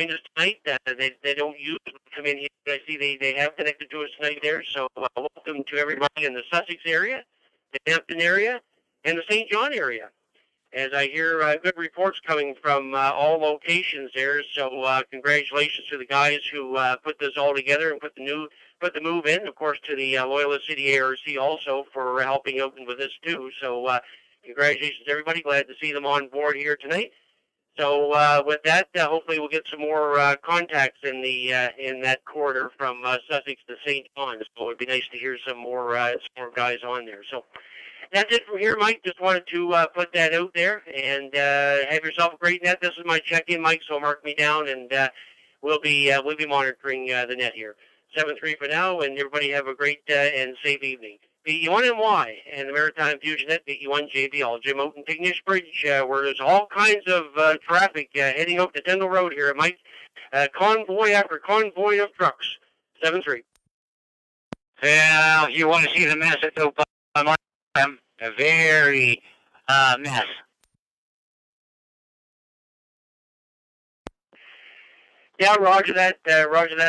join us tonight. They don't usually come in here, but I see they have connected to us tonight there. So welcome to everybody in the Sussex area, the Hampton area, and the St. John area. As I hear good reports coming from all locations there. So congratulations to the guys who put this all together and put the move in. Of course, to the Loyola City ARC also for helping out with this too. So congratulations, everybody. Glad to see them on board here tonight. So with that, hopefully we'll get some more contacts in that corridor from Sussex to St. John. So it would be nice to hear some more guys on there. So that's it from here, Mike. Just wanted to put that out there and have yourself a great net. This is my check-in, Mike. So mark me down, and we'll be monitoring the net here. 7-3 for now, and everybody have a great and safe evening. BE1MY and the Maritime Fusion net, BE1JBL, Jim out in Tignish Bridge, where there's all kinds of traffic heading out to Tyndall Road here, Mike. Convoy after convoy of trucks. 7-3. Well, you want to see the mess that's out by my a very mess. Yeah, roger that,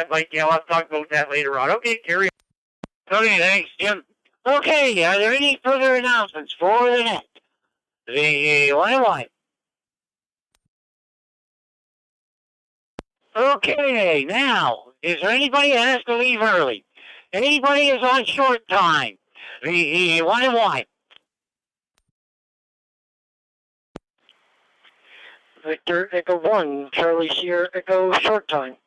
Mike. Yeah, I'll have to talk about that later on. Okay, carry on. Okay, thanks, Jim. Okay, are there any further announcements for the net? The one. Okay, now, is there anybody that has to leave early? Anybody is on short time? The one. Victor, Echo 1, Charlie Sierra, Echo short time.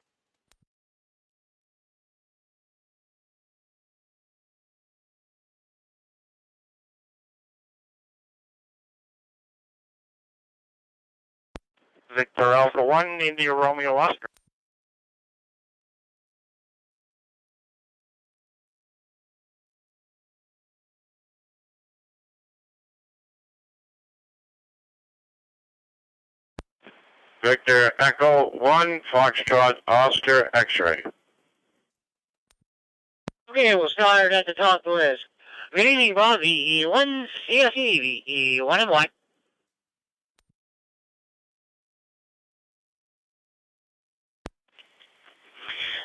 Victor Alpha 1, India Romeo Oscar. Victor Echo 1, Foxtrot Oscar X-ray. Okay, we'll start at the top of the list. Good evening, Bob. VE1 CSE, VE1MY.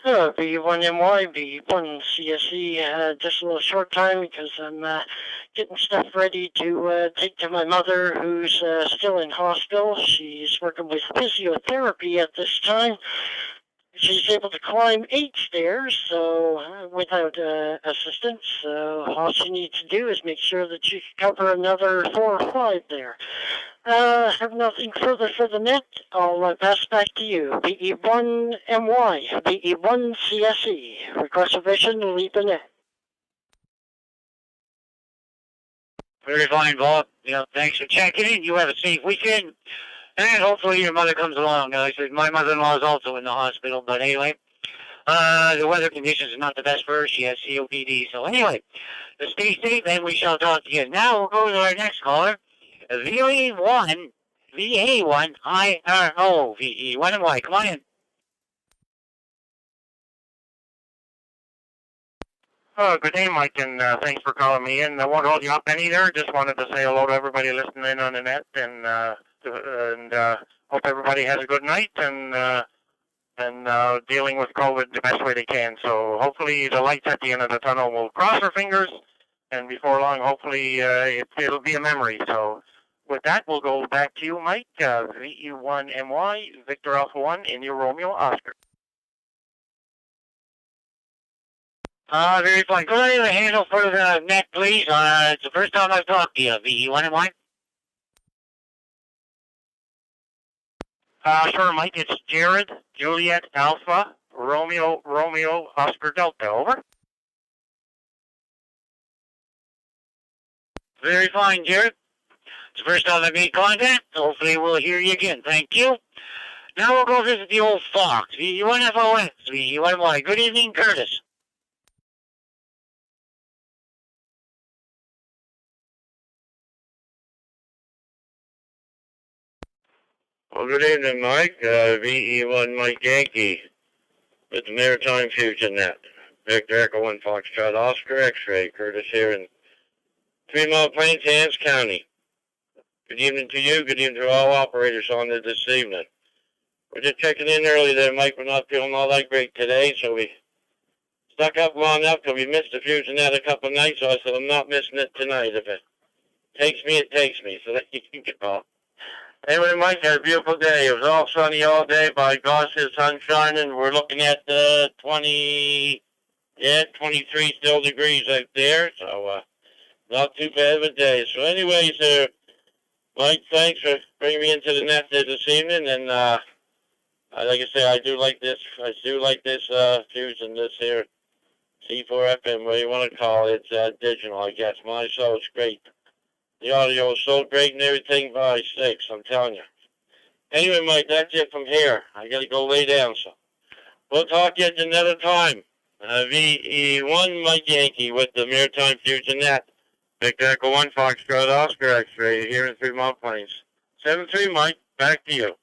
B1MY, B1 CSE, just a little short time because I'm getting stuff ready to take to my mother who's still in hospital. She's working with physiotherapy at this time. She's able to climb 8 stairs, so without assistance. So all she needs to do is make sure that she can cover another 4 or 5 there. Have nothing further for the net. I'll pass back to you. BE1MY, BE1 CSE. Request submission to leave the net. Very fine, Bob. Thanks for checking in. You have a safe weekend. And hopefully your mother comes along. I said my mother-in-law is also in the hospital. But anyway, the weather conditions are not the best for her. She has COPD. So anyway, stay safe and we shall talk again. Now we'll go to our next caller. VA1 IRO, VE1MY. Come on in. Good day, Mike, and thanks for calling me in. I won't hold you up any there. Just wanted to say hello to everybody listening in on the net, and hope everybody has a good night and dealing with COVID the best way they can. So hopefully the lights at the end of the tunnel will cross our fingers, and before long, hopefully it'll be a memory. So with that, we'll go back to you, Mike. VE1MY, Victor Alpha 1, India Romeo Oscar. Very fine. Could I have a handle for the net, please? It's the first time I've talked to you, VE1MY. Sure, Mike. It's Jared, Juliet, Alpha, Romeo, Oscar, Delta. Over. Very fine, Jared. It's the first time I've made contact. Hopefully we'll hear you again. Thank you. Now we'll go visit the old Fox. VE1FOX, VE1MY. Good evening, Curtis. Well, good evening, Mike. VE1 Mike Yankee with the Maritime Fusion net. Victor Echo 1 Foxtrot Oscar X-ray, Curtis here in 3 Mile Plains, Hants County. Good evening to you. Good evening to all operators on this evening. We're just checking in early there, Mike. We're not feeling all that great today, so we stuck up long enough because we missed the Fusion net a couple of nights, so I said I'm not missing it tonight. If it takes me, it takes me, so that you can call. Anyway, Mike, had a beautiful day. It was all sunny all day. By gosh, the sun's shining. We're looking at 23 still degrees out there, so not too bad of a day. So anyways, Mike, thanks for bringing me into the net this evening, and like I said, I do like this Fusion, this here C4FM, what you want to call it. It's digital, I guess. So it's great. The audio is so great and everything, by six, I'm telling you. Anyway, Mike, that's it from here. I got to go lay down, so we'll talk to you at another time. VE1 Mike Yankee with the Maritime Fusion net. Victor Echo 1 Foxtrot Oscar X-ray here in Fremont Plains. 7-3, Mike, back to you.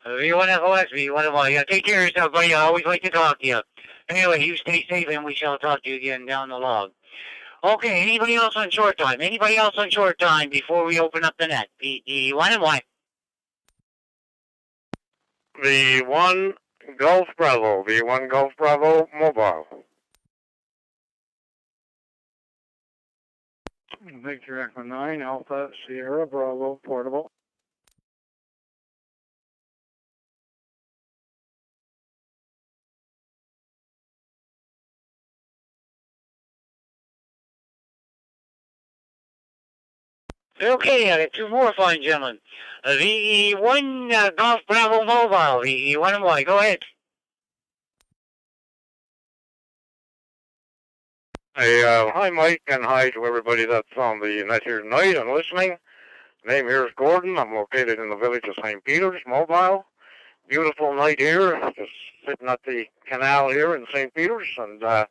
V1 FOX, V1 FOX. Yeah, take care of yourself, buddy. I always like to talk to you. Anyway, you stay safe, and we shall talk to you again down the log. Okay, anybody else on short time? Anybody else on short time before we open up the net? V1 and Y. V1 Golf Bravo, V1 Golf Bravo mobile. Victor Echo 9 Alpha Sierra Bravo portable. Okay, I got two more fine gentlemen. VE1 Golf Bravo Mobile, VE1 and Y. Go ahead. Hey, hi Mike, and hi to everybody that's on the net here tonight and listening. Name here is Gordon. I'm located in the village of St. Peter's, mobile. Beautiful night here, just sitting at the canal here in St. Peter's, and that's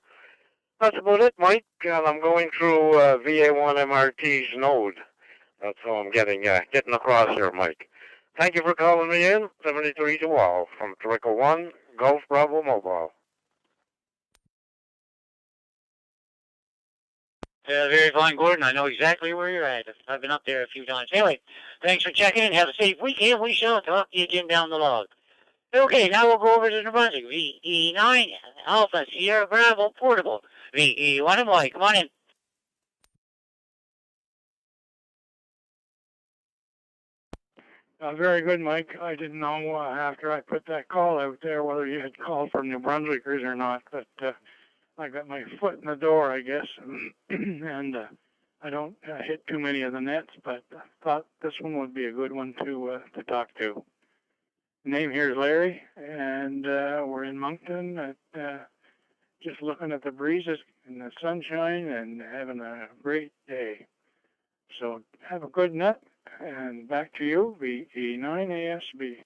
about it, Mike. And I'm going through VA1 MRT's node. That's how I'm getting across here, Mike. Thank you for calling me in. 73 to all from Trickle 1 Golf Bravo Mobile. Very fine, Gordon. I know exactly where you're at. I've been up there a few times. Anyway, thanks for checking in. Have a safe weekend. We shall talk to you again down the log. Okay, now we'll go over to New Brunswick. VE9 Alpha Sierra Bravo Portable. VE1 and Y. Come on in. Very good, Mike. I didn't know after I put that call out there whether you had called from New Brunswickers or not, but I got my foot in the door, I guess, and I don't hit too many of the nets, but I thought this one would be a good one to talk to. Name here is Larry, and we're in Moncton, just looking at the breezes and the sunshine and having a great day. So have a good net, and back to you, VE9ASB.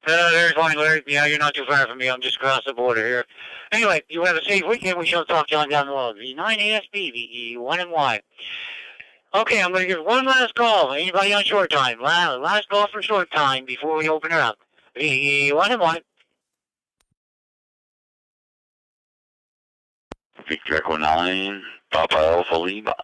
Very fine, Larry. Yeah, you're not too far from me. I'm just across the border here. Anyway, you have a safe weekend. We shall talk to you on down the road. V9ASB, VE1 and Y. Okay, I'm going to give one last call. Anybody on short time? Last call for short time before we open her up. VE1 and Y. Victor Echo 9, Papa Alpha Lima.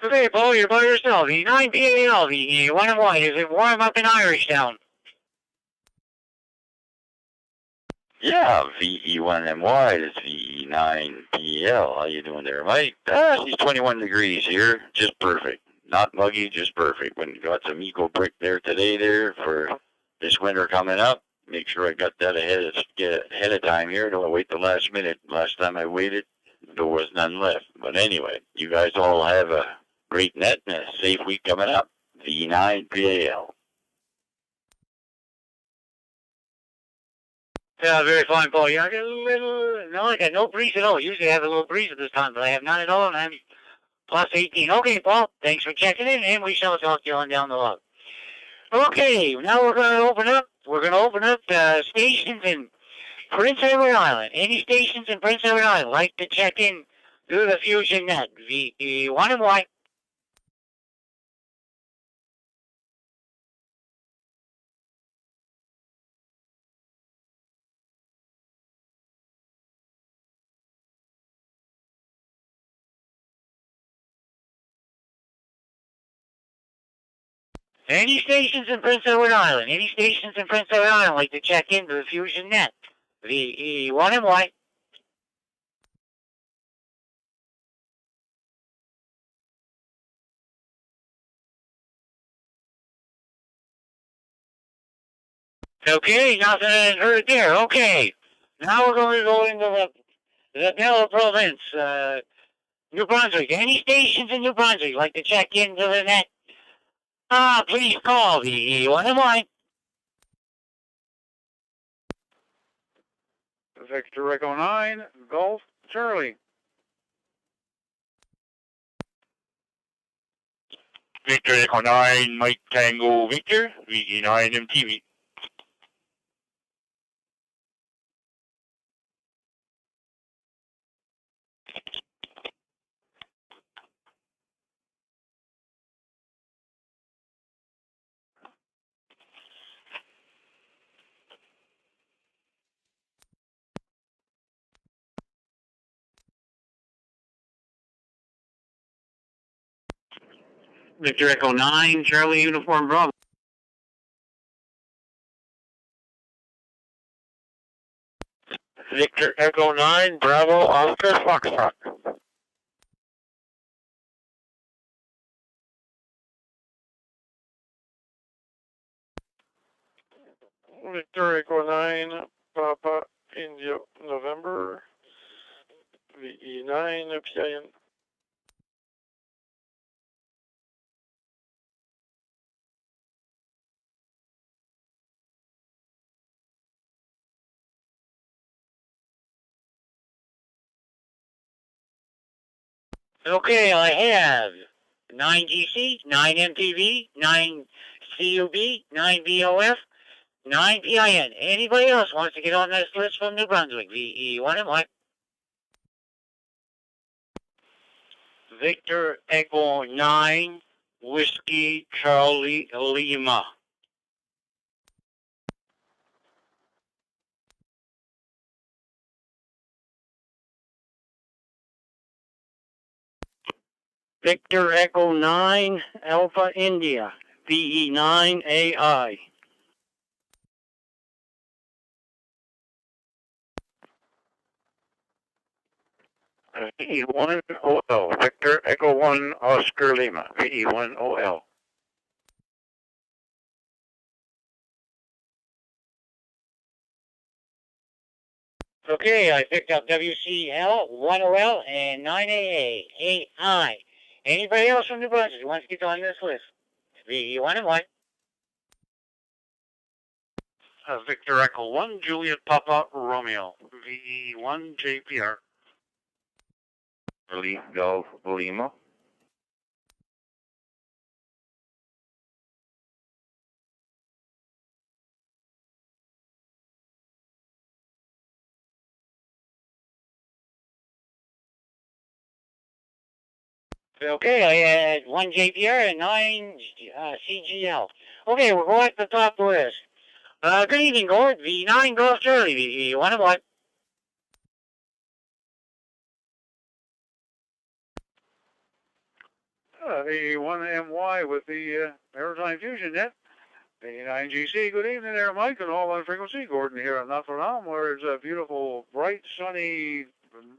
Okay, Paul, you're by yourself. V9 PAL, VE1 and Y. Is it warm up in Irish Town? Yeah, VE1MY, that's VE9PL. How you doing there, Mike? It's 21 degrees here, just perfect. Not muggy, just perfect. When got some eco brick there today there for this winter coming up. Make sure I got that ahead of time here. Don't wait the last minute. Last time I waited, there was none left. But anyway, you guys all have a great net and a safe week coming up. V9PAL. Yeah, very fine, Paul. Yeah, I got I got no breeze at all. Usually I have a little breeze at this time, but I have none at all, and I'm plus 18. Okay, Paul, thanks for checking in, and we shall talk to you on down the log. Okay, now we're going to open up. We're going to open up stations in Prince Edward Island. Any stations in Prince Edward Island like to check in through the Fusion net? VE1 and Y. Any stations in Prince Edward Island? Any stations in Prince Edward Island like to check into the Fusion Net? VE1MY. Okay, nothing heard there. Okay. Now we're going to go into the Bella Province, New Brunswick. Any stations in New Brunswick like to check into the net? Please call VE1MY. Victor Echo 9, Golf Charlie. Victor Echo 9, Mike Tango Victor, VE9 MTV. Victor Echo 9, Charlie Uniform Bravo. Victor Echo 9, Bravo, Oscar, Foxtrot. Victor Echo 9, Papa, India, November, VE9, PIN. Okay, I have 9GC, 9MTV, 9CUB, 9BOF, 9PIN. Anybody else wants to get on this list from New Brunswick? VE1MY. Victor Echo 9, Whiskey Charlie Lima. Victor Echo 9, Alpha India, VE9 AI. VE1 OL, Victor Echo 1, Oscar Lima, VE1 OL. Okay, I picked up WCL, 1OL, and 9AA, AI. Anybody else from New Brunswick who wants to get on this list? VE1MY. Victor Echo 1, Juliet Papa Romeo, VE1 JPR. Charlie Golf Lima. Okay, I had 1 JPR and 9 CGL. Okay, we're going to the top of the list. Good evening, Gord. V9 Golf Charlie. VE1MY. VE1MY with the Maritime Fusion net. VE9GC, good evening there, Mike, and all on frequency. Gordon here in Notre Dame, where it's a beautiful, bright, sunny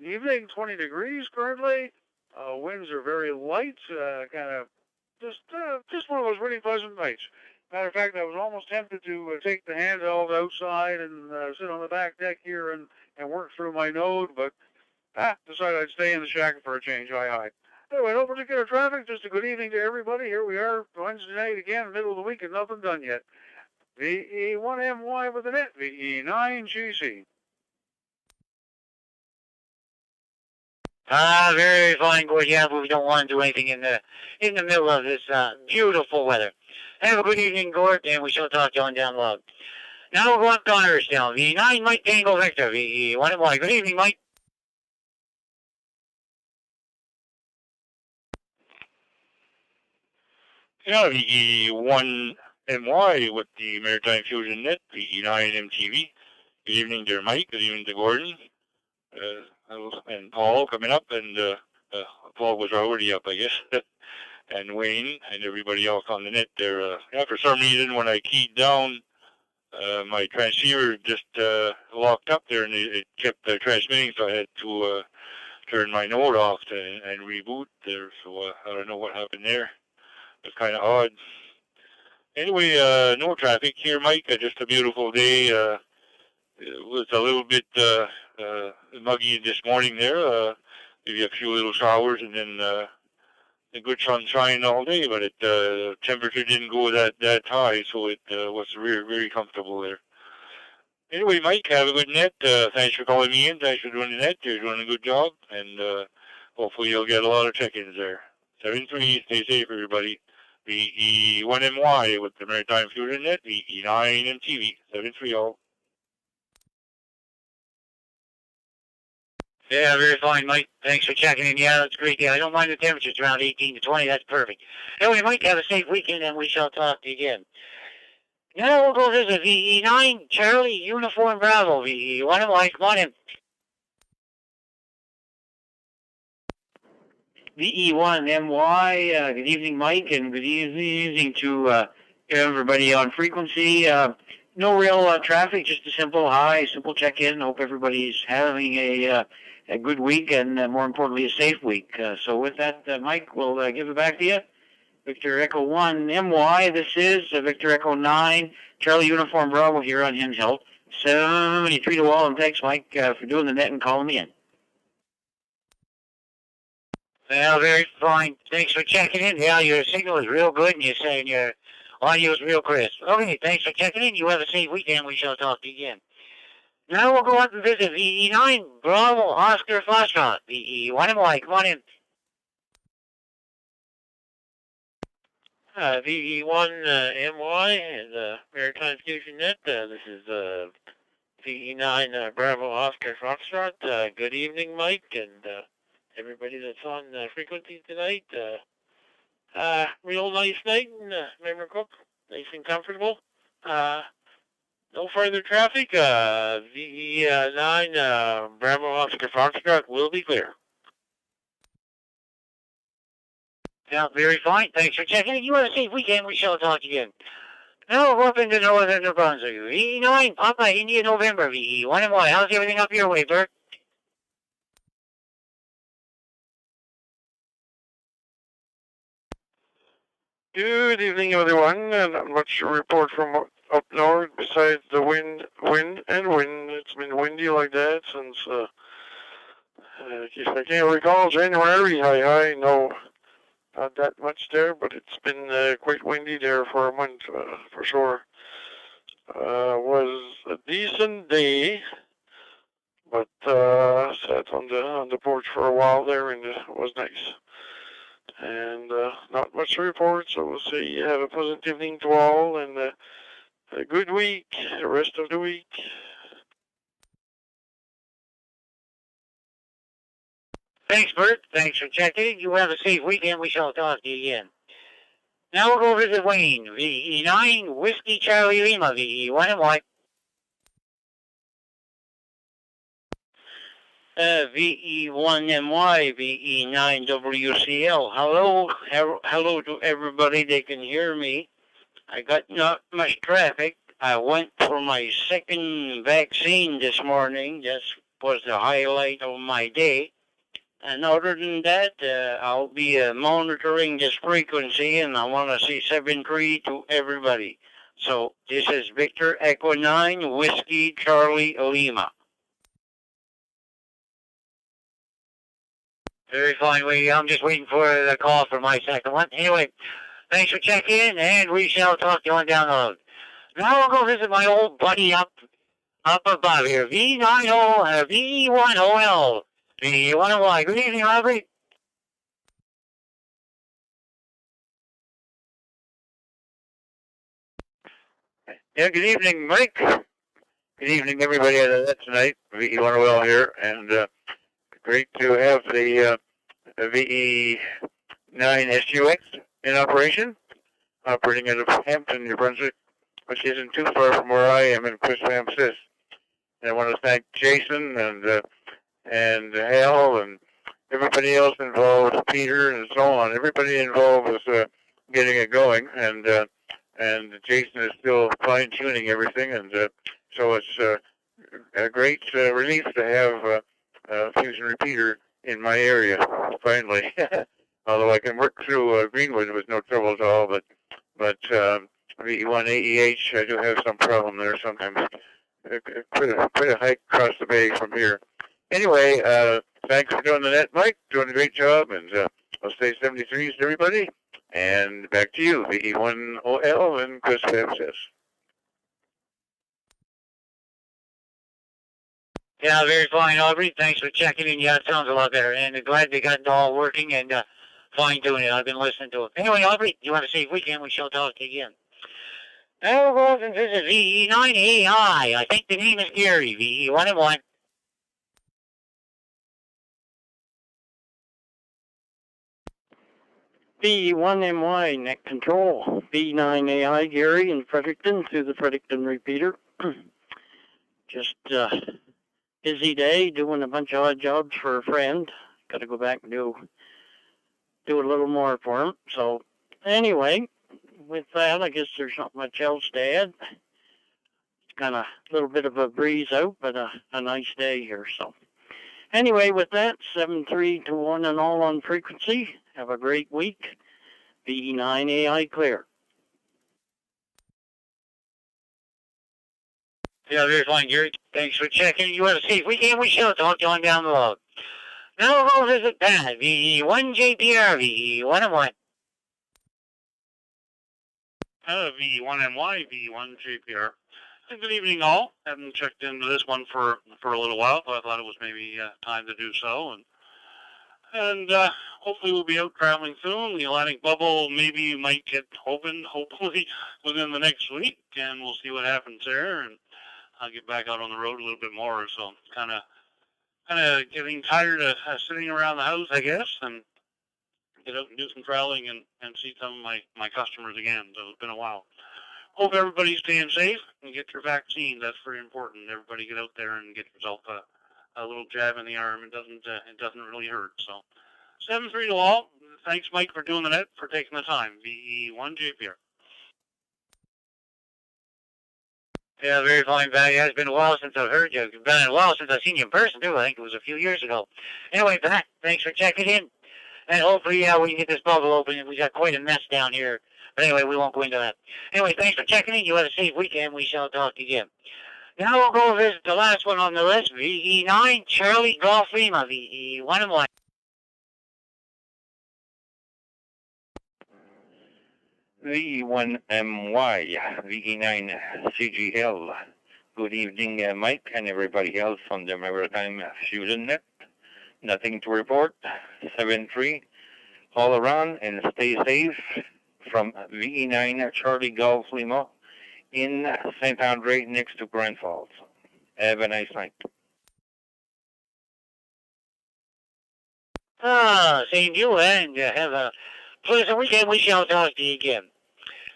evening, 20 degrees currently. Winds are very light, kind of just one of those really pleasant nights. Matter of fact, I was almost tempted to take the handheld outside and sit on the back deck here and work through my node, but decided I'd stay in the shack for a change. Hi. Anyway, no particular traffic, just a good evening to everybody. Here we are, Wednesday night again, middle of the week, and nothing done yet. VE1MY with an net, VE9GC. Very fine, Gord. Yeah, but we don't want to do anything in the middle of this beautiful weather. Have a good evening, Gord, and we shall talk to you on down below. Now we're going up to Irishtown. VE9 Mike Tango Victor. VE1MY. Good evening, Mike. Yeah, VE1MY with the Maritime Fusion net, VE9 MTV. Good evening there, Mike. Good evening to Gordon. And Paul coming up, and Paul was already up, I guess. and Wayne and everybody else on the net there. For some reason, when I keyed down, my transceiver just locked up there, and it kept transmitting, so I had to turn my node off and reboot there. So I don't know what happened there. It's kind of odd. Anyway, no traffic here, Mike. Just a beautiful day. It was a little bit muggy this morning there. Maybe a few little showers, and then a good sunshine all day. But temperature didn't go that high, so it was very, very comfortable there. Anyway, Mike, have a good net. Thanks for calling me in. Thanks for doing the net. You're doing a good job, and hopefully you'll get a lot of check-ins there. 7-3, stay safe, everybody. VE1MY with the Maritime Fusion net. VE9 and TV. 7-3 all. Yeah, very fine, Mike. Thanks for checking in. Yeah, that's great. Yeah, I don't mind the temperatures around 18 to 20. That's perfect. Anyway, Mike, have a safe weekend, and we shall talk to you again. Now we'll go visit VE9, Charlie, Uniform Bravo, VE1, Mike, come on in. VE1MY, good evening, Mike, and good evening to everybody on frequency. No real traffic, just a simple hi, simple check-in. Hope everybody's having a good week, and more importantly, a safe week. So with that, Mike, we'll give it back to you. Victor Echo 1 MY, this is Victor Echo 9, Charlie Uniform Bravo here on Handheld. 73 to all, and thanks, Mike, for doing the net and calling me in. Well, very fine. Thanks for checking in. Yeah, your signal is real good, and you're saying your audio is real crisp. Okay, thanks for checking in. You have a safe weekend. We shall talk to you again. Now we'll go on and visit VE9, Bravo, Oscar, Foxtrot. VE1MY, come on in. VE1MY and Maritime Fusion Net. This is VE9 Bravo Oscar Foxtrot. Good evening, Mike, and everybody that's on frequency tonight. Real nice night in Memory Cook. Nice and comfortable. No further traffic. VE9 Bravo Oscar Foxtrot will be clear. Yeah, very fine. Thanks for checking in. You have a safe weekend. We shall talk again. Now we're up into northern New Brunswick. VE9, Papa, India, November. VE1MY. How's everything up your way, Bert? Good evening, everyone. Not much to report from up north besides the wind. It's been windy like that since, if I can't recall, January. Hi. No, not that much there, but it's been quite windy there for a month, for sure. Was a decent day, but sat on the porch for a while there, and it was nice. And not much to report, so we'll say have a pleasant evening to all, and a good week, the rest of the week. Thanks, Bert. Thanks for checking. You have a safe weekend. We shall talk to you again. Now we'll go visit Wayne. VE9, Whiskey Charlie Lima. VE1MY. VE1MY, VE9WCL. Hello to everybody that can hear me. I got not much traffic. I went for my second vaccine this morning. That was the highlight of my day. And other than that, I'll be monitoring this frequency, and I want to say 7-3 to everybody. So this is Victor Echo 9, Whiskey Charlie Lima. Very fine, Wayne. I'm just waiting for the call for my second one. Anyway, thanks for checking in, and we shall talk to you on down the road. Now I'll go visit my old buddy up above here. VE1OL. VE1OY. Good evening, Robert. Yeah, good evening, Mike. Good evening, everybody at that tonight. VE1OL here, and great to have the VE9 SUX in operation, operating out of Hampton, New Brunswick, which isn't too far from where I am in Quistram-Sis. And I want to thank Jason and Hal and everybody else involved, Peter and so on. Everybody involved was getting it going, and Jason is still fine tuning everything, and so it's a great relief to have a fusion repeater in my area finally. Although I can work through Greenwood with no trouble at all, but VE1 AEH, I do have some problem there sometimes. Quite a hike across the bay from here. Anyway, thanks for doing the net, Mike. Doing a great job, and I'll say 73s to everybody. And back to you, VE1OL and Chris Says. Yeah, very fine, Aubrey. Thanks for checking in. Yeah, it sounds a lot better. And glad they got it all working and fine-tuning it. I've been listening to it. Anyway, Aubrey, you want to say weekend? We shall talk to you again. Now we'll go up and visit VE9AI. I think the name is Gary, VE1 and 1. VE1MY net control. V9AI Gary in Fredericton through the Fredericton repeater. Just busy day doing a bunch of odd jobs for a friend. Got to go back and do a little more for him. So anyway, with that, I guess there's not much else to add. It's kind of a little bit of a breeze out, but a nice day here. So anyway, with that, 7-3-1 and all on frequency. Have a great week. VE9AI clear. Yeah, very fine, Gary. Thanks for checking. You have a safe weekend. We shall talk to you on down the road. Now we'll go visit Pat, VE1JPR, VE1 and 1. VE1MY, VE1JPR. Good evening, all. Haven't checked into this one for a little while, but I thought it was maybe time to do so. And hopefully we'll be out traveling soon. The Atlantic bubble maybe might get open, hopefully, within the next week, and we'll see what happens there. And I'll get back out on the road a little bit more. So kind of getting tired of sitting around the house, I guess, and get out and do some traveling and see some of my customers again. So it's been a while. Hope everybody's staying safe and get your vaccine. That's very important. Everybody get out there and get yourself a little jab in the arm. It doesn't really hurt. So 7-3 to all. Thanks, Mike, for doing the net, for taking the time. VE1JPR. Yeah, very fine, Val. Yeah, it's been a while since I've heard you. It's been a while since I've seen you in person, too. I think it was a few years ago. Anyway, Pat, thanks for checking in. And hopefully, we can get this bubble open. We got quite a mess down here. But anyway, we won't go into that. Anyway, thanks for checking in. You have a safe weekend. We shall talk to you again. Now we'll go visit the last one on the list, VE9, Charlie Golf Lima, VE1 and 1. VE1MY, VE9 CGL. Good evening, Mike, and everybody else from the Maritime Fusion net. Nothing to report. 7-3 all around, and stay safe from VE9 Charlie Golf Lima in St. Andre next to Grand Falls. Have a nice night. Same to you, and have a pleasant weekend. We shall talk to you again.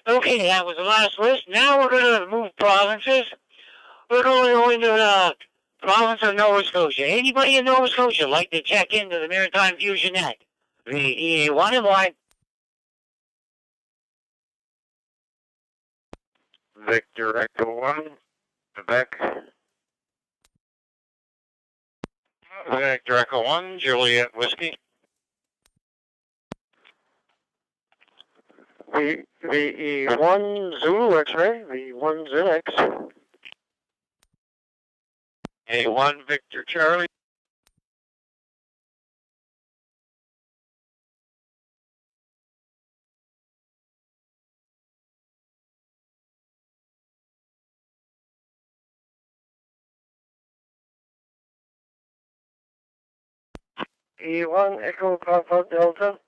Okay, that was the last list. Now we're going to move provinces. We're going to go into the province of Nova Scotia. Anybody in Nova Scotia like to check into the Maritime Fusion net? VE1 and 1. Victor Echo 1, Quebec. Victor Echo 1, Juliet Whiskey. VE1 Zulu X-ray, VE1 ZX. A1 Victor Charlie. E1 Echo Papa Delta.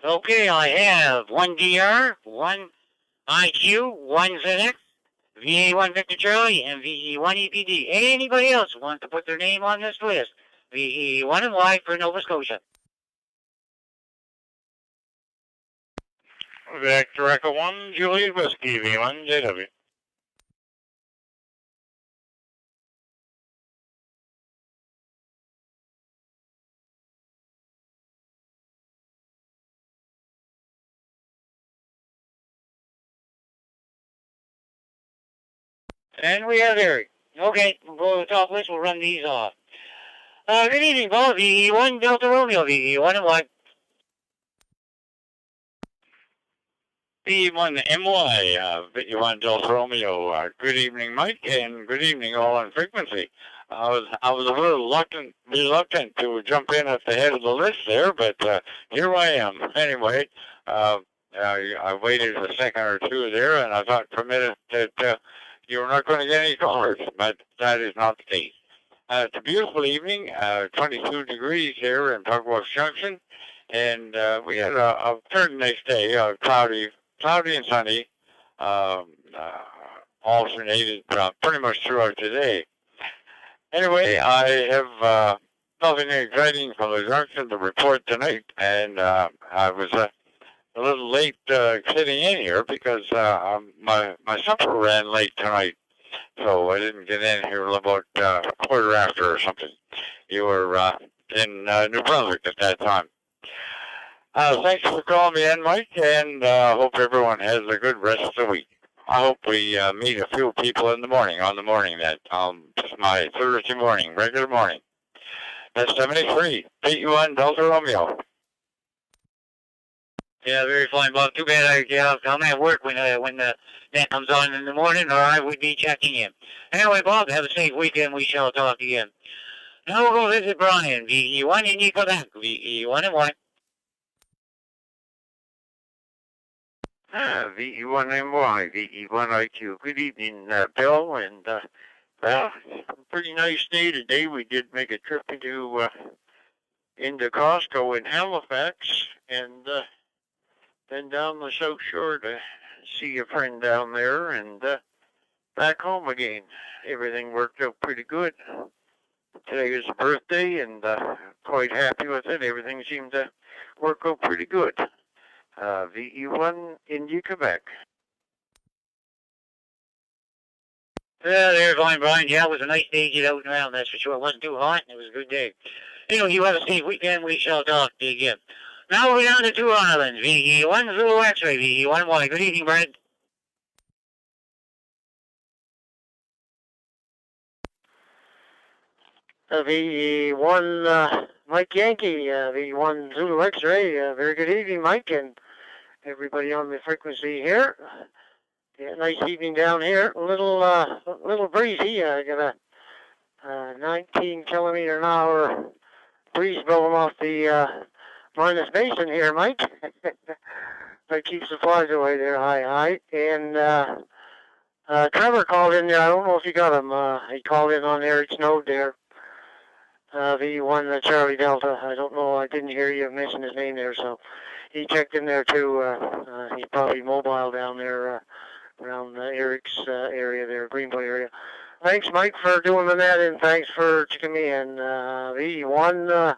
Okay, I have 1 DR, 1 IQ, 1 ZX, VE1 Victor Charlie, and VE1 EPD. Anybody else want to put their name on this list? VE1 and Y for Nova Scotia. Victor Echo 1, Juliet Whiskey, V1, JW. And we have Eric. Okay, we'll go to the top list. We'll run these off. Good evening, Paul. VE1 Delta Romeo, VE1 and 1. VE1 MY, VE1 Delta Romeo. Good evening, Mike, and good evening all on frequency. I was a little reluctant to jump in at the head of the list there, but here I am. Anyway, I waited a second or two there, and I thought for a minute that you were not going to get any callers, but that is not the case. It's a beautiful evening, 22 degrees here in Pugwash Junction, and we had a very nice day, cloudy and sunny, alternated pretty much throughout the day. Anyway, I have nothing exciting from the junction to report tonight, and I was a little late getting in here because my supper ran late tonight, so I didn't get in here until about quarter after or something. You were in New Brunswick at that time. Thanks for calling me in, Mike, and hope everyone has a good rest of the week. I hope we meet a few people in the morning, that it's my Thursday morning, regular morning. That's 73, VE1 Delta Romeo. Yeah, very fine, Bob. Too bad I'm at work when the net comes on in the morning, or I would be checking in. Anyway, Bob, have a safe weekend. We shall talk again. Now we'll go visit Brian, VE1 and Quebec, VE1 and 1. VE1MY, VE1IQ. Good evening, Bill, and, well, a pretty nice day today. We did make a trip into Costco in Halifax, and then down the South Shore to see a friend down there, and back home again. Everything worked out pretty good. Today is a birthday, and quite happy with it. Everything seemed to work out pretty good. VE1 in Quebec. Yeah, there's fine, Brian. Yeah, it was a nice day to get out and around, that's for sure. It wasn't too hot, and it was a good day. Anyway, you have a safe weekend. We shall talk to you again. Now we're down to two islands, VE1 Zulu X-ray, VE1 Y. Good evening, Brad. VE1 Mike Yankee, VE1 Zulu X-ray. Very good evening, Mike, and everybody on the frequency here. Yeah, nice evening down here. A little breezy. I got a 19 kilometer an hour breeze blowing off the minus basin here, Mike. That keeps the flies away there, high. And Trevor called in there. I don't know if you got him. He called in on Eric's node there. VE1 Charlie Delta. I don't know. I didn't hear you mention his name there, so he checked in there too. He's probably mobile down there around Eric's area there, Greenboy area. Thanks, Mike, for doing that, and thanks for checking me in. VE1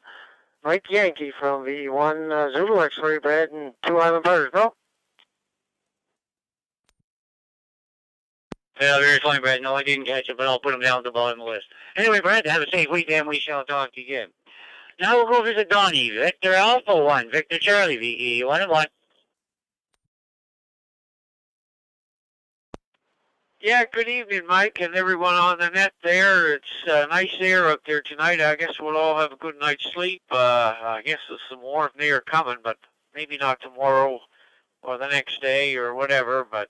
Mike Yankee from VE1 Zulu X-ray, Brad, and Two Island Birds, bro. Yeah, very funny, Brad. No, I didn't catch it, but I'll put them down at the bottom of the list. Anyway, Brad, have a safe weekend. We shall talk to you again. Now we'll go visit Donnie, Victor Alpha 1, Victor Charlie, VE1 and 1. Yeah, good evening, Mike, and everyone on the net there. It's nice air up there tonight. I guess we'll all have a good night's sleep. I guess there's some warm air coming, but maybe not tomorrow or the next day or whatever. But,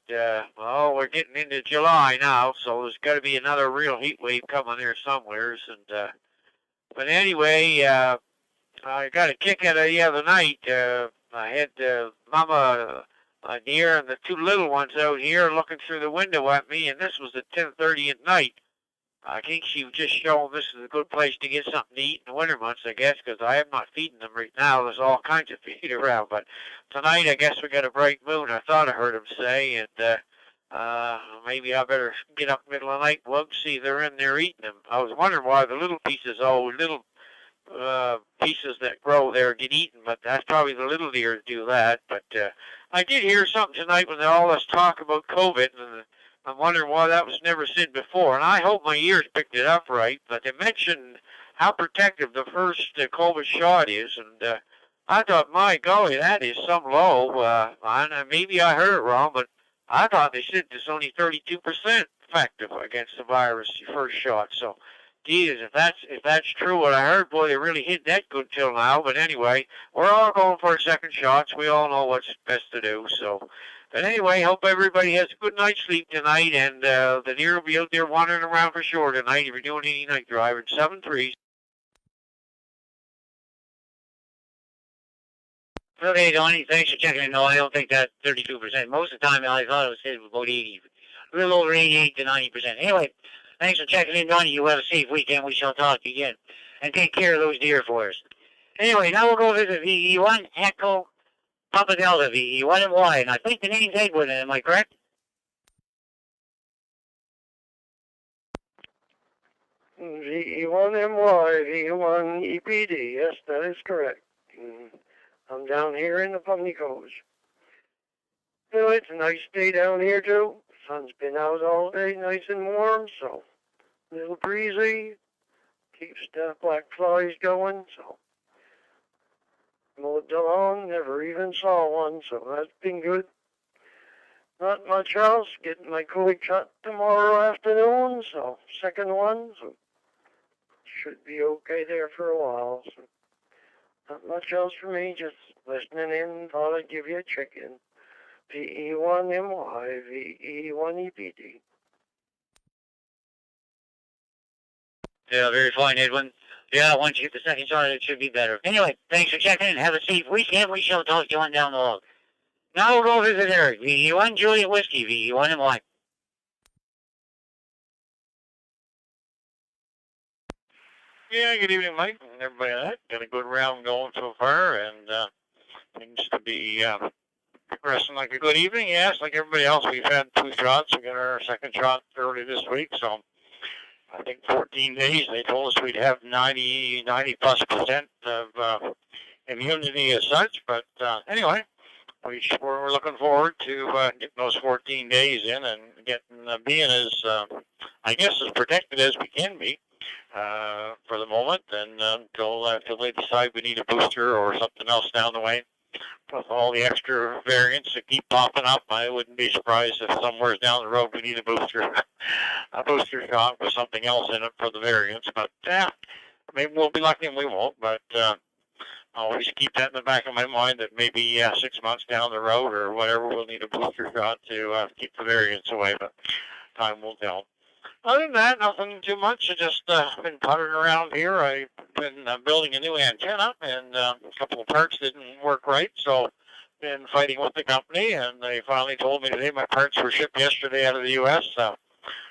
well, we're getting into July now, so there's got to be another real heat wave coming there somewheres. And, but anyway, I got a kick out of the other night. I had Mama deer and the two little ones out here looking through the window at me, and this was at 10:30 at night. I think she was just showing this is a good place to get something to eat in the winter months, I guess, because I am not feeding them right now. There's all kinds of feed around, but tonight I guess we got a bright moon. I thought I heard him say, and maybe I better get up middle of the night and look, see they're in there eating them. I was wondering why the little pieces, pieces that grow there get eaten, but that's probably the little deer do that. But I did hear something tonight with all this talk about COVID, and I'm wondering why that was never said before. And I hope my ears picked it up right, but they mentioned how protective the first COVID shot is, and I thought, my golly, that is some low. Maybe I heard it wrong, but I thought they said it's only 32% effective against the virus, the first shot. So, geez, if that's true, what I heard, boy, they really hit that good till now. But anyway, we're all going for second shots. We all know what's best to do. So, but anyway, hope everybody has a good night's sleep tonight, and the deer will be out there wandering around for sure tonight if you're doing any night driving. 7-3. Okay, Donnie, thanks for checking in. No, I don't think that's 32%. Most of the time, I thought it was hit about 80, a little over 88 to 90%. Anyway, thanks for checking in, Donnie. You have a safe weekend. We shall talk again. And take care of those deer for us. Anyway, now we'll go visit VE1, Echo, Papa Delta, VE1 and Y. And I think the name's Edwin, am I correct? VE1MY, VE1 EPD. Yes, that is correct. I'm down here in the Pumney Coves. So it's a nice day down here too. Sun's been out all day, nice and warm, so a little breezy. Keeps the black flies going, so mowed the lawn, never even saw one, so that's been good. Not much else, getting my COVID shot tomorrow afternoon, so second one, so should be okay there for a while. So not much else for me, just listening in, thought I'd give you a check-in. VE1MY, VE1 EPD. Yeah, very fine, Edwin. Yeah, once you get the second shot, it should be better. Anyway, thanks for checking in. Have a safe weekend. We shall talk to you on down the log. Now we'll go visit Eric. VE1 Juliet Whiskey, VE1MY. Yeah, good evening, Mike, and everybody on that. Got a good round going so far, and seems to be progressing like a good evening. Yes, like everybody else, we've had 2 shots. We got our second shot early this week, so I think 14 days. They told us we'd have 90+% of immunity as such, but anyway, we're looking forward to getting those 14 days in and getting being as, I guess, as protected as we can be. For the moment, and until they decide we need a booster or something else down the way. With all the extra variants that keep popping up, I wouldn't be surprised if somewhere down the road we need a booster shot with something else in it for the variants. But maybe we'll be lucky and we won't. But I always keep that in the back of my mind that maybe 6 months down the road or whatever, we'll need a booster shot to keep the variants away. But time will tell. Other than that, nothing too much. I just been puttering around here. I've been building a new antenna, and a couple of parts didn't work right, so been fighting with the company, and they finally told me today my parts were shipped yesterday out of the U.S.,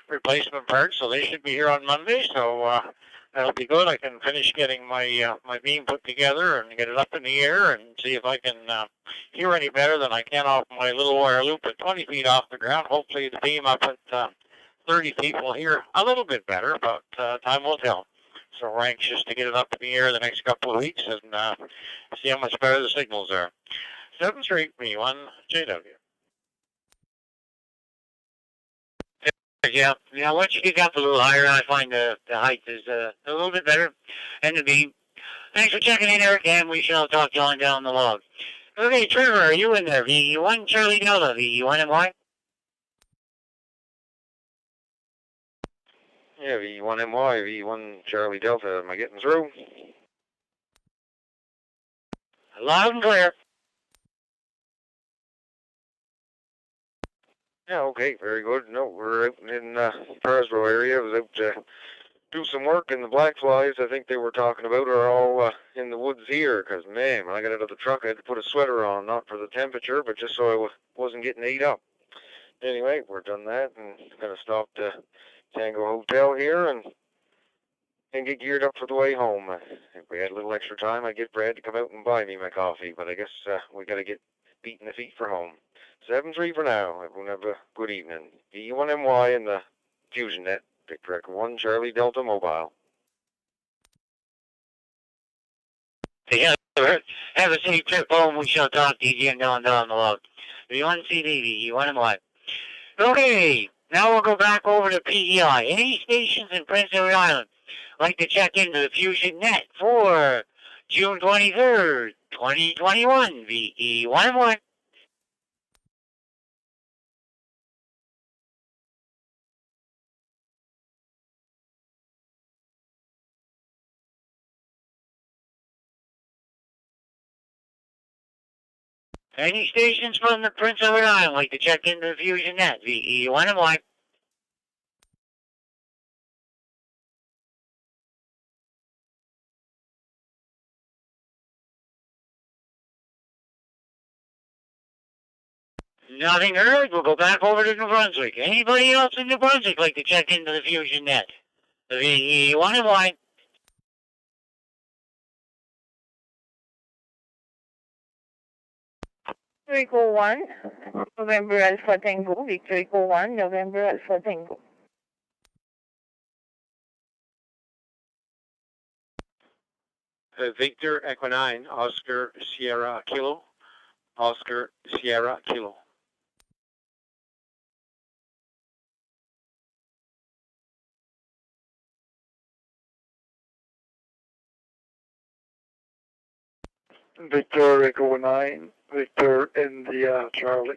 replacement parts, so they should be here on Monday, so that'll be good. I can finish getting my my beam put together and get it up in the air and see if I can hear any better than I can off my little wire loop at 20 feet off the ground. Hopefully the beam up at 30 feet will hear a little bit better, but time will tell. So we're anxious to get it up in the air the next couple of weeks and see how much better the signals are. 7-3 V1 JW. Yeah, once you get up a little higher, I find the height is a little bit better. And the beam. Thanks for checking in, Eric, and we shall talk to you on down the log. Okay, Trevor, are you in there? VE1 Charlie Delta, VE1MY? Yeah, V1MY, V1 Charlie Delta. Am I getting through? Loud and clear. Yeah, okay, very good. No, we're out in Parsbro area. I was out to do some work, and the black flies I think they were talking about are all in the woods here, because, man, when I got out of the truck, I had to put a sweater on, not for the temperature, but just so I wasn't getting ate up. Anyway, we're done that, and going to stop to Tango Hotel here and get geared up for the way home. If we had a little extra time, I'd get Brad to come out and buy me my coffee, but I guess we got to get beating the feet for home. 7-3 for now. Everyone have a good evening. V1MY and the Fusion Net. Victor Echo 1 Charlie Delta Mobile. Yeah. Have a safe trip home. We shall talk to you again down the log. V1CD, V1MY. Okay, now we'll go back over to PEI. Any stations in Prince Edward Island like to check into the Fusion Net for June 23rd, 2021, VE1M1. Any stations from the Prince Edward Island like to check into the Fusion Net, VE1MY. Nothing heard. We'll go back over to New Brunswick. Anybody else in New Brunswick like to check into the Fusion Net? The VE1MY. Echo 1, November Alpha Tango, Victor Echo 1, November Alpha Tango. Victor Echo 9, Oscar Sierra Kilo, Oscar Sierra Kilo. Victor Echo 9, Victor India Charlie.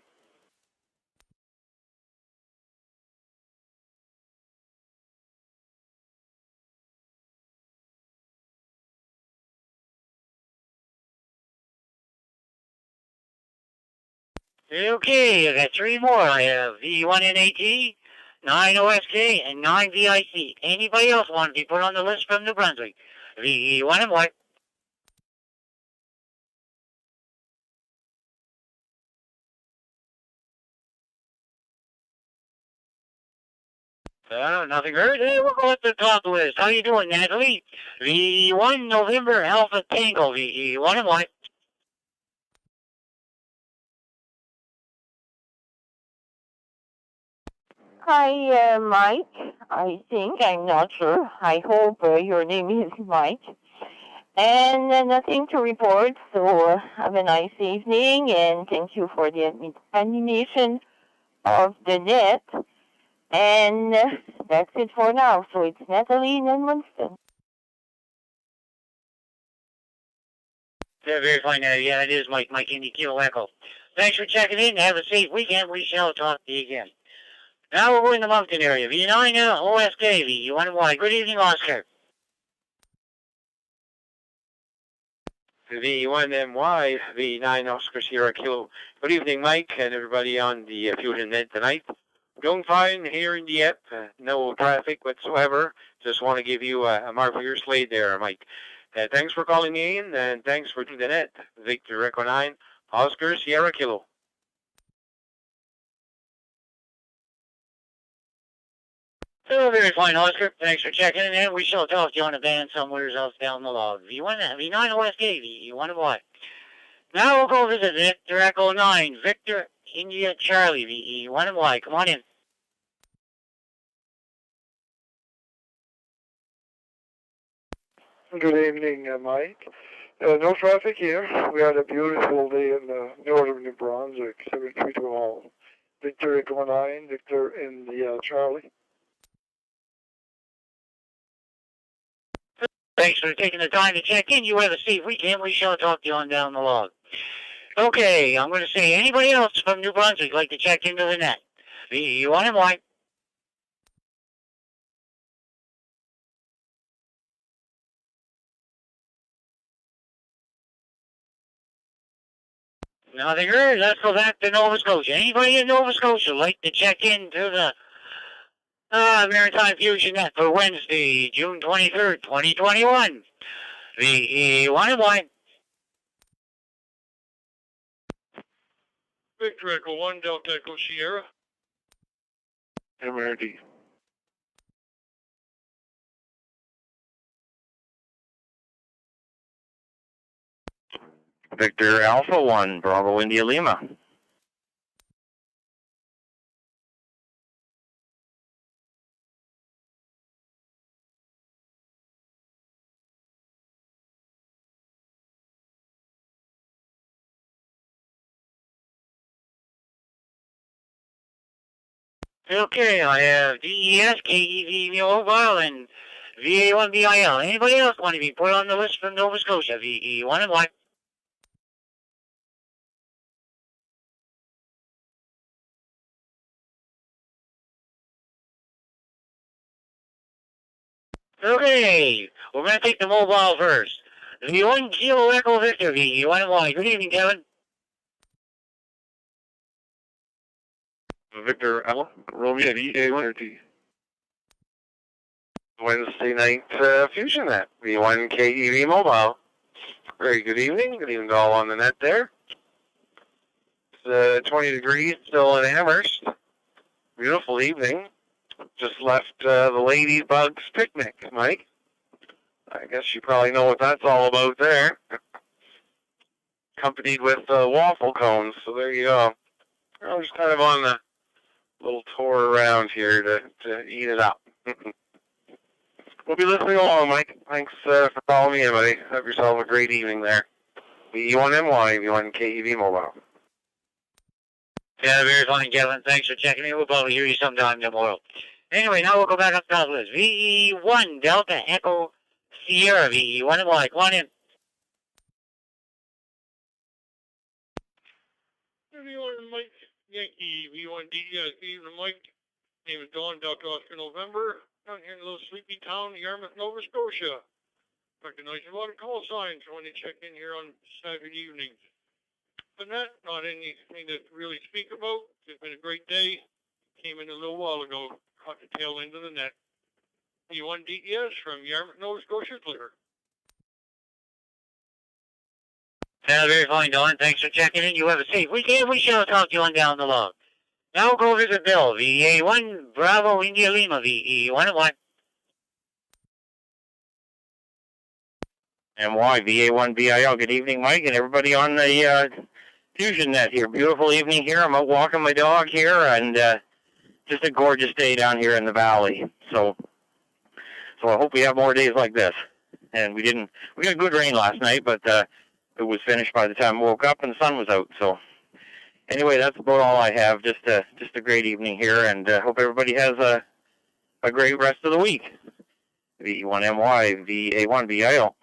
Okay, I got three more. I have V1NAT, 9 OSK, and 9 VIC. Anybody else want to be put on the list from New Brunswick? VE1MY. Nothing heard. Hey, we'll go at the top list. How you doing, Natalie? V1 November Alpha Tango, VE1MY. Hi, Mike. I think, I'm not sure. I hope your name is Mike. And nothing to report, so have a nice evening, and thank you for the animation of the net. And that's it for now. So it's Natalie in Winston. Yeah, very fine. Yeah, it is Mike Indy Kilo Echo. Thanks for checking in. Have a safe weekend. We shall talk to you again. Now we're in the mountain area. V9 OSK, V1MY. Good evening, Oscar. V1MY, V9 Oscar Sierra Kilo. Good evening, Mike, and everybody on the Fusion Net tonight. Doing fine here in the app. No traffic whatsoever. Just want to give you a mark for your slate there, Mike. Thanks for calling me in, and thanks for doing the net. Victor Echo 9, Oscar Sierra Kilo. Oh, very fine, Oscar. Thanks for checking in, and we shall talk to you on a band somewhere else down the log. V9 OSK, V1MY. Now we'll go visit Victor Echo 9, Victor India Charlie, V1MY. Come on in. Good evening, Mike. No traffic here. We had a beautiful day in northern New Brunswick, 732 all. Victor Echo 9, Victor India Charlie. Thanks for taking the time to check in. You have a safe weekend. We shall talk to you on down the log. Okay, I'm going to say anybody else from New Brunswick like to check into the net? V1MY. Nothing heard. Let's go back to Nova Scotia. Anybody in Nova Scotia like to check into the Maritime Fusion Net for Wednesday, June 23rd, 2021? V1MY. Victor Echo 1, Delta Echo Sierra. MRD. Victor Alpha 1, Bravo India Lima. Okay, I have DES, KEV Mobile, and VA1BIL. Anybody else want to be put on the list from Nova Scotia? VE1 and 1. Okay, we're going to take the mobile first. V1 Kilo Echo Victor, VE1 and 1. Good evening, Kevin. Victor Allen, Romeo, VA1RT. Wednesday night Fusion net, V1 KEV Mobile. Very good evening. Good evening to all on the net there. It's 20 degrees still in Amherst. Beautiful evening. Just left the Ladybugs picnic, Mike. I guess you probably know what that's all about there. Accompanied with waffle cones, so there you go. I'm just kind of on the little tour around here to eat it up. We'll be listening along, Mike. Thanks for calling me in, buddy. Have yourself a great evening there. V1MY, V1 KEV Mobile. Yeah, very fine, Kevin. Thanks for checking in. We'll probably hear you sometime tomorrow. Anyway, now we'll go back up to the list. VE1 Delta Echo Sierra, VE1 and Y. Come on in. V1 Mike, Yankee, V1 DES, evening Mike. Name is Don, Delta Oscar November. Down here in a little sleepy town, Yarmouth, Nova Scotia. Recognize a lot of call signs when you check in here on Saturday evenings. But not anything to really speak about. It's been a great day. Came in a little while ago, caught the tail end of the net. V1 DES from Yarmouth, Nova Scotia, clear. Yeah, very fine, Don. Thanks for checking in. You have a safe weekend. We shall talk to you on down the log. Now go visit Bill, VA1 Bravo India Lima, VE1 and 1. MY, VA1 BIL. Good evening, Mike, and everybody on the Fusion net here. Beautiful evening here. I'm out walking my dog here, and just a gorgeous day down here in the valley. So I hope we have more days like this. And we got good rain last night, but it was finished by the time I woke up and the sun was out. So anyway, that's about all I have. Just a great evening here, and hope everybody has a great rest of the week. V1MY, VA1 BIL.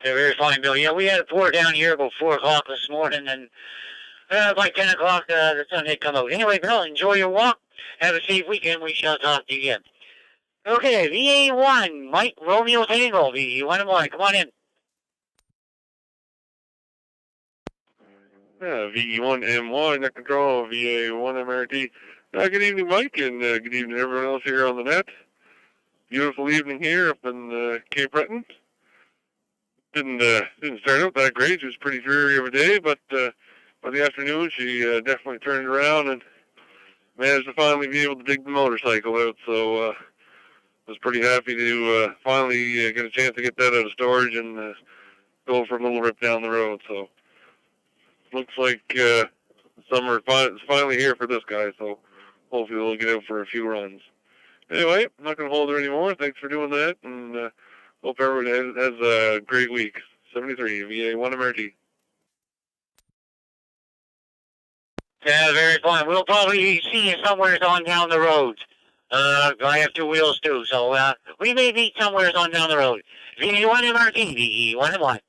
Yeah, very fine, Bill. Yeah, we had a pour down here about 4 o'clock this morning, and by 10 o'clock the sun had come out. Anyway, Bill, enjoy your walk. Have a safe weekend. We shall talk to you again. Okay, VA1, Mike Romeo Tango, VE1 and 1. Come on in. Yeah, VE1MY, net control, VA1MRT. Good evening, Mike, and good evening to everyone else here on the net. Beautiful evening here up in Cape Breton. Didn't start out that great. It was pretty dreary of a day, but by the afternoon she definitely turned around and managed to finally be able to dig the motorcycle out. So I was pretty happy to finally get a chance to get that out of storage and go for a little rip down the road. So looks like summer is finally here for this guy. So hopefully we'll get out for a few runs. Anyway, I'm not going to hold her anymore. Thanks for doing that, and hope everyone has a great week. 73, VA1 MRT. Yeah, very fine. We'll probably see you somewhere on down the road. I have 2 wheels too, so we may meet somewhere on down the road. VA1 MRT, VE1 and 1.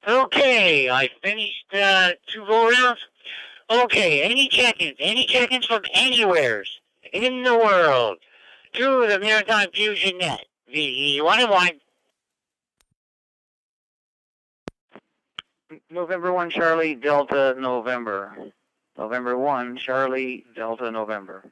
Okay, I finished 2 go-rounds. Okay, any check-ins from anywheres in the world to the Maritime Fusion net, VE1 and 1. November 1, Charlie, Delta, November. November 1, Charlie, Delta, November.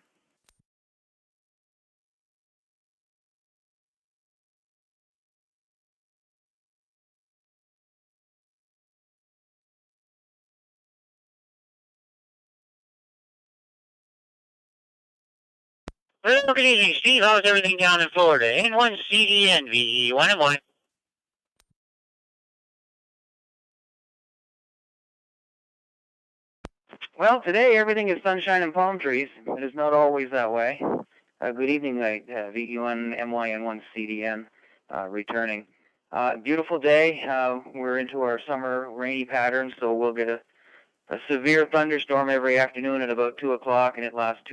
Well, good evening, Steve. How's everything down in Florida? N1 CDN, VE1 and 1. Well, today everything is sunshine and palm trees. It is not always that way. Good evening, VE1 MYN1 CDN, returning. Beautiful day. We're into our summer rainy pattern, so we'll get a severe thunderstorm every afternoon at about 2 o'clock, and it lasts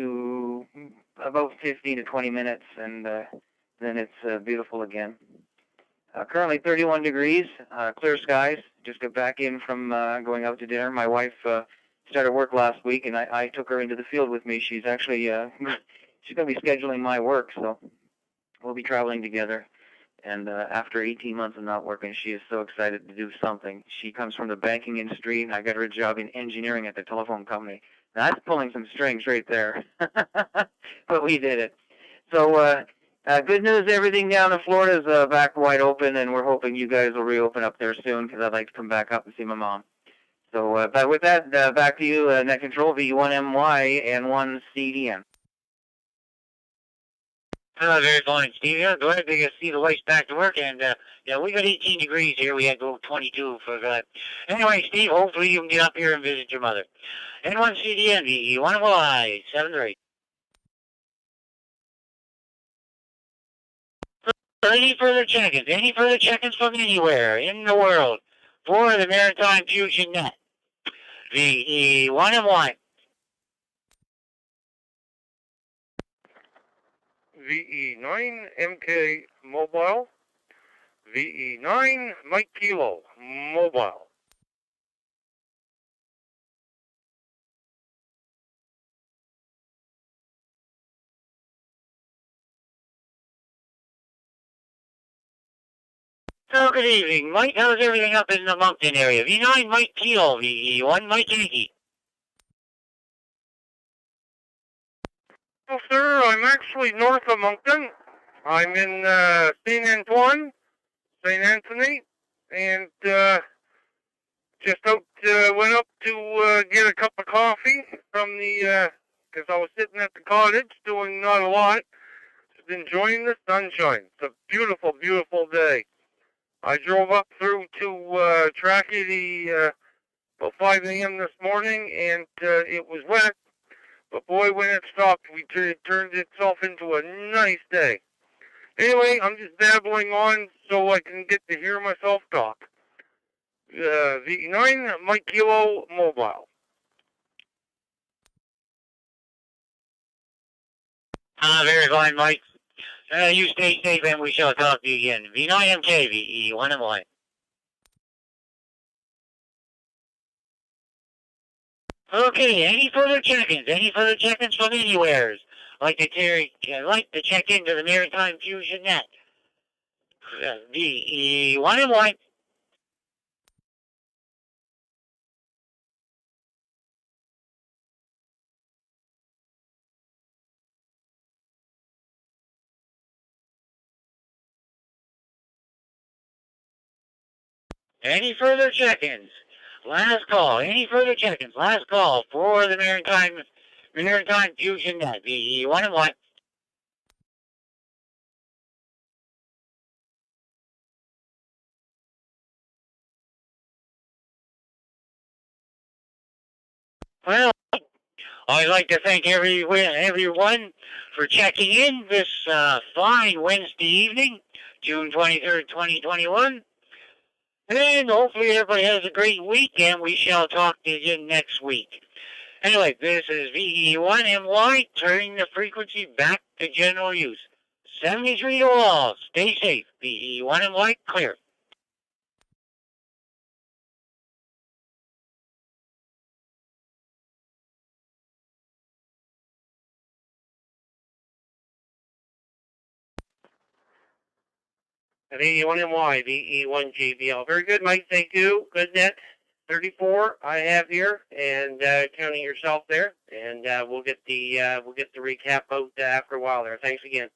about 15 to 20 minutes, and then it's beautiful again. Currently 31 degrees, clear skies. Just got back in from going out to dinner. My wife started work last week, and I took her into the field with me. She's actually she's going to be scheduling my work, so we'll be traveling together. And after 18 months of not working, she is so excited to do something. She comes from the banking industry, and I got her a job in engineering at the telephone company. Now, that's pulling some strings right there. But we did it. So good news, everything down in Florida is back wide open, and we're hoping you guys will reopen up there soon, because I'd like to come back up and see my mom. So but with that, back to you, Net Control, V1MY and 1CDN. Very fine, Steve. Yeah, go ahead, they see the lights back to work, and yeah, we got 18 degrees here. We had to go 22 for that. Anyway, Steve, hopefully you can get up here and visit your mother. N1CDN, V1MY, 7-8. Any further check-ins from anywhere in the world for the Maritime Fusion Net, VE1MY. VE9 MK Mobile, VE9 Mike Kilo Mobile. So good evening, Mike. How's everything up in the Moncton area? V9 Mike Kilo, VE1 Mike Yankee. Well, sir, I'm actually north of Moncton. I'm in St. Antoine, St. Anthony, and just went up to get a cup of coffee from the, because I was sitting at the cottage doing not a lot, just enjoying the sunshine. It's a beautiful, beautiful day. I drove up through to Tracadie about 5 a.m. this morning, and it was wet. But boy, when it stopped, it turned itself into a nice day. Anyway, I'm just babbling on so I can get to hear myself talk. V9 Mike Kilo Mobile. Very fine, Mike. You stay safe, and we shall talk to you again. V9MK, VE1MY. Okay, any further check-ins from anywheres? Like to check into the Maritime Fusion Net. VE1MY. Any further check-ins? Last call. Any further check-ins? Last call for the Maritime Fusion Net. VE1MY. Well, I'd like to thank everyone for checking in this fine Wednesday evening, June 23rd, 2021. And hopefully everybody has a great week, and we shall talk to you again next week. Anyway, this is VE1MY, turning the frequency back to general use. 73 to all. Stay safe. VE1MY, clear. VE1MY, VE1JBL. Very good, Mike. Thank you. Good net. 34 I have here, and counting yourself there, and we'll get the recap out after a while there. Thanks again.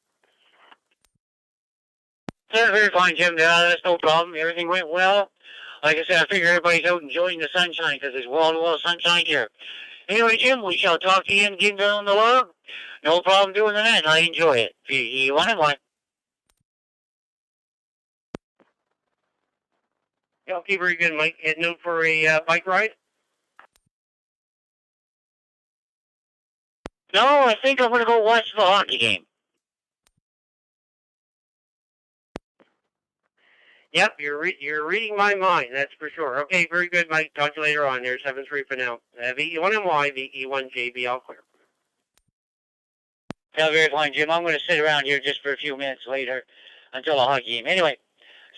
Very fine, Jim. That's no problem. Everything went well. Like I said, I figure everybody's out enjoying the sunshine because there's wall-to-wall sunshine here. Anyway, Jim, we shall talk to you again down the log. No problem doing the net. I enjoy it. VE1MY. Okay, very good, Mike. Heading out for a bike ride? No, I think I'm going to go watch the hockey game. Yep, you're reading my mind, that's for sure. Okay, very good, Mike. Talk to you later on. There's 7-3 for now. VE1MY, VE1JB, all clear. Very fine, Jim. I'm going to sit around here just for a few minutes later until the hockey game. Anyway,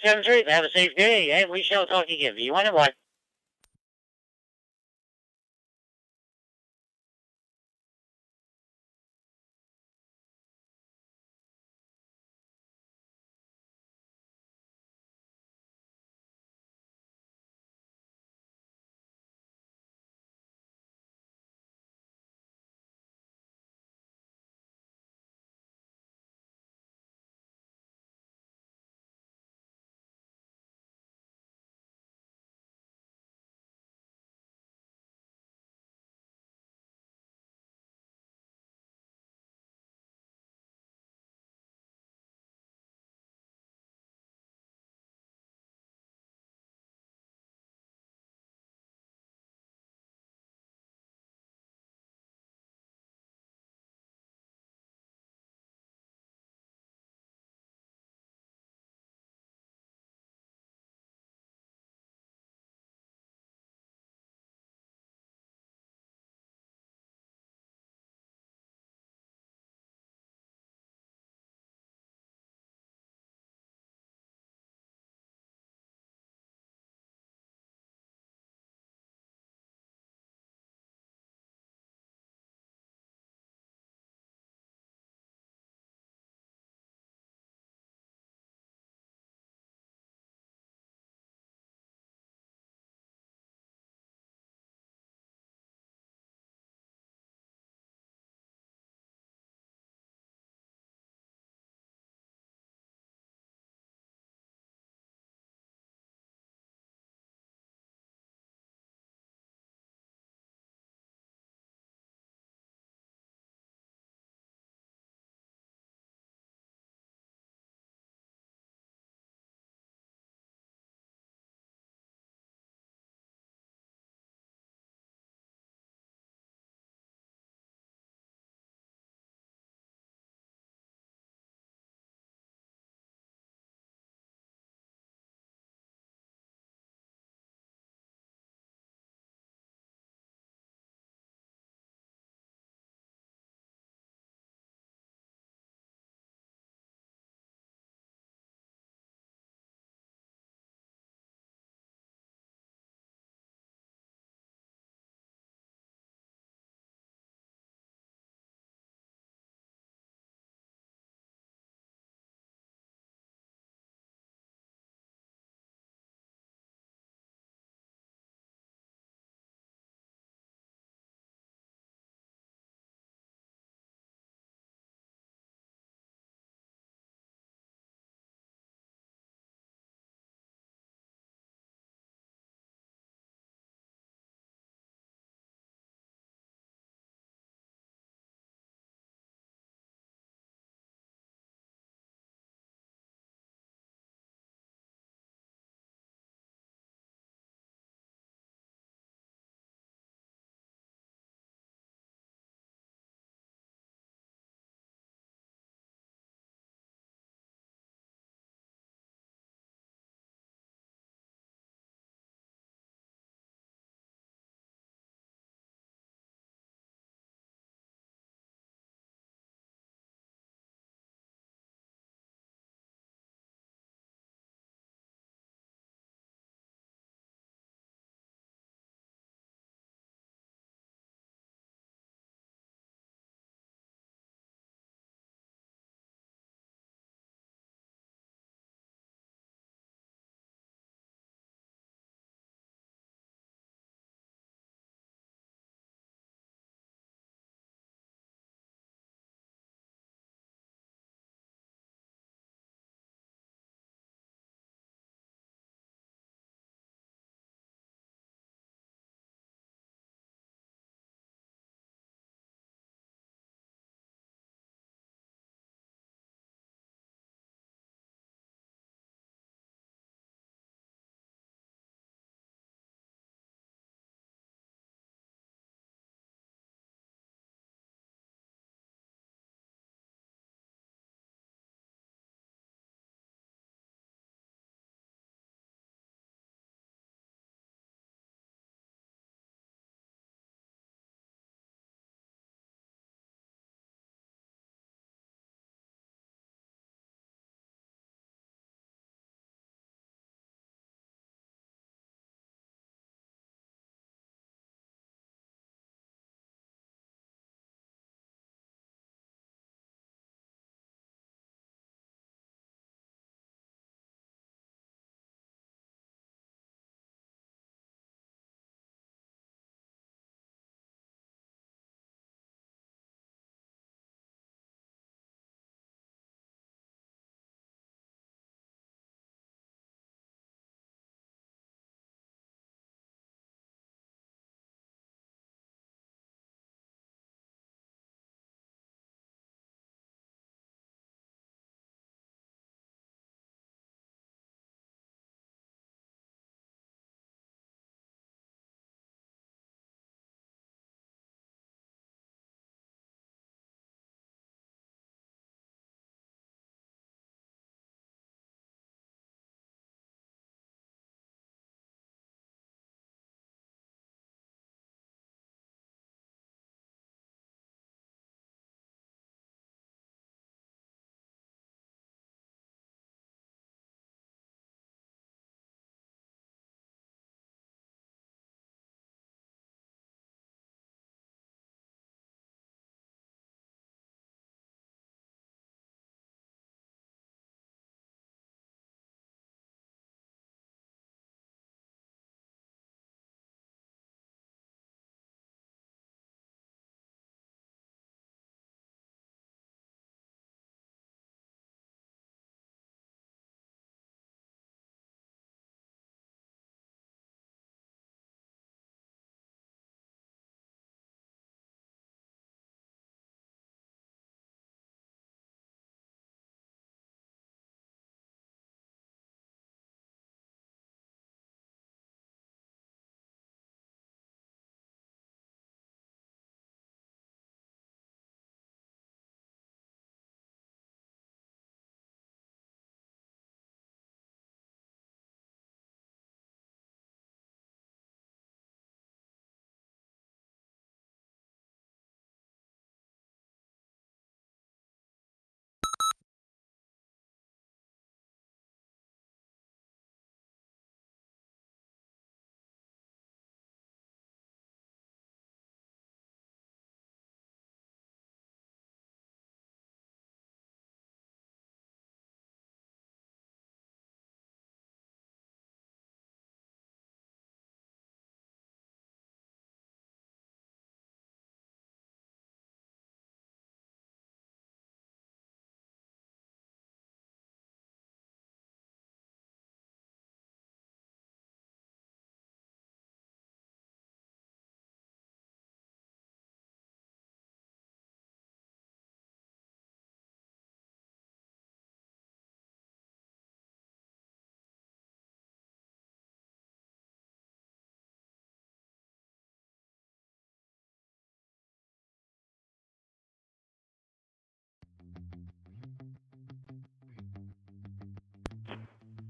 7-3, have a safe day, and we shall talk again. VE1MY.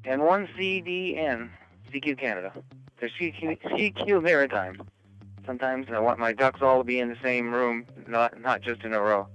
and 1 CDN, CQ Canada. There's CQ Maritime. Sometimes I want my ducks all to be in the same room, not just in a row.